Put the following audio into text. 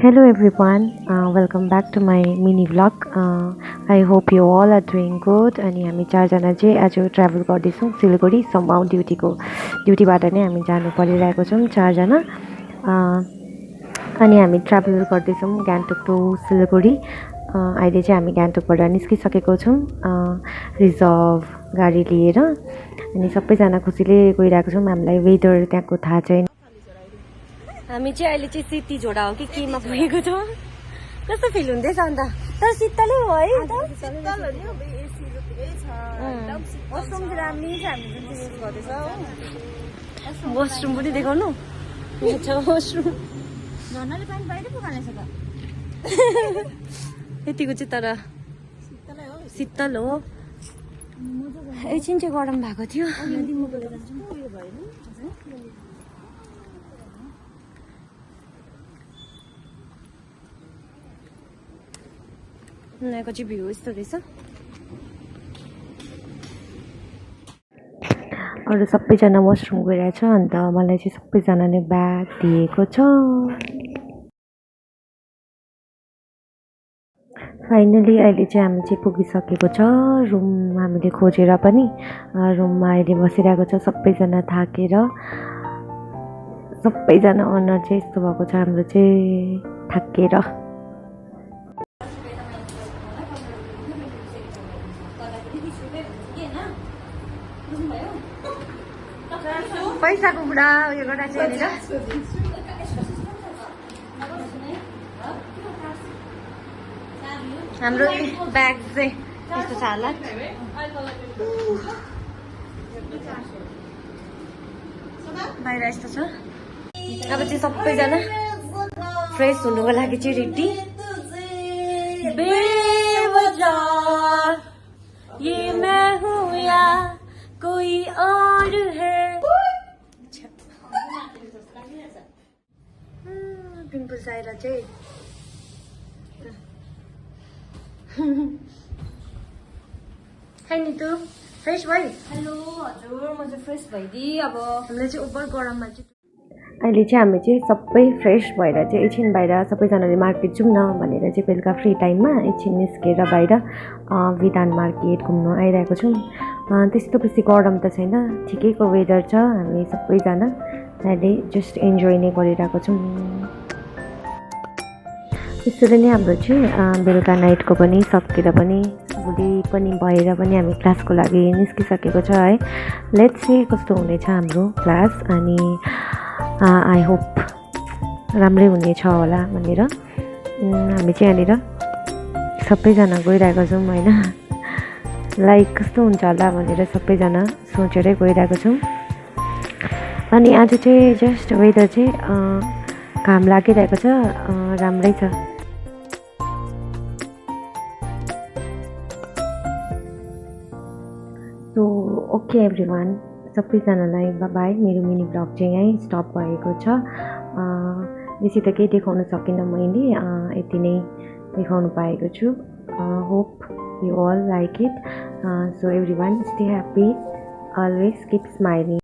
Hello everyone, welcome back to my mini vlog. I hope you all are doing good. अनि हामी चारजना चाहिँ आज ट्राभल गर्दैछौँ सिलगढीसम्म ड्युटीबाट नै हामी जानु परिरहेको छौँ चारजना. अनि हामी ट्राभल गर्दैछौँ गान्तोक टु सिलगढी. अहिले चाहिँ हामी गान्तोकबाट निस्किसकेको छौँ रिजर्भ गाडी लिएर. अनि सबैजना खुसीले गइरहेको छौँ. हामीलाई वेदर त्यहाँको थाहा छैन. हामी चाहिँ अहिले चाहिँ सेती झोडा हो कि केमा पुगेको छौँ. कस्तो फिल हुँदैछ अन्त? तर शीतलै हो है. वासरुम पनि देखाउनु. वासरुम यतिको चाहिँ तर शीतल हो. एकछिन चाहिँ गरम भएको थियो. यहाँको चाहिँ भ्यू यस्तो रहेछ. अरू सबैजना वासरुम गइरहेछ. अन्त मलाई चाहिँ सबैजनाले ब्याग दिएको छ. फाइनली अहिले चाहिँ हामी चाहिँ पुगिसकेको छ रुम. हामीले खोजेर पनि रुममा अहिले बसिरहेको छ सबैजना थाकेर. सबैजना अनुहार चाहिँ यस्तो भएको छ हाम्रो चाहिँ थाकेर. पैसाको कुरा उयो गर्दा चाहिँ हाम्रो ब्याग चाहिँ यस्तो छ होला. बाहिर यस्तो छ. अब चाहिँ सबैजना फ्रेस हुनुको लागि चाहिँ रेडी. ये मैं हूँ या कोई और है. पिम्पल्स आएर चाहिँ हाई नितु फ्रेस भयो. हेलो हजुर म चाहिँ फ्रेस भइदिएँ. अब हामीले चाहिँ ओभर गरममा चाहिँ अहिले चाहिँ हामी चाहिँ सबै फ्रेस भएर चाहिँ एकछिन बाहिर सबैजनाले मार्केट जाउँ न भनेर चाहिँ बेलुका फ्री टाइममा एकछिन निस्केर बाहिर विधान मार्केट घुम्नु आइरहेको छौँ. त्यस्तो बेसी गरम त छैन. ठिकैको वेदर छ. हामी सबैजना अहिले जस्ट इन्जोय नै गरिरहेको छौँ. त्यसरी नै हाम्रो चाहिँ बेलुका नाइटको पनि सकेर पनि भोलि पनि भएर पनि हामी क्लासको लागि निस्किसकेको छ है. लेट्स सी कस्तो हुनेछ हाम्रो क्लास. अनि आई होप राम्रै हुनेछ होला भनेर हामी चाहिँ यहाँनिर सबैजना गइरहेको छौँ होइन. लाइक कस्तो हुन्छ होला भनेर सबैजना सोचेरै गइरहेको छौँ. अनि आज चाहिँ जस्ट वेदर चाहिँ घाम लागिरहेको छ. राम्रै छ. सो ओके एभ्रिवान, सबैजनालाई बाई. मेरो मिनी ब्लग चाहिँ यहीँ स्टप भएको छ. बेसी त केही देखाउन सकिनँ मैले. यति नै देखाउनु पाएको छु. Hope you all like it. So everyone stay happy, always keep smiling.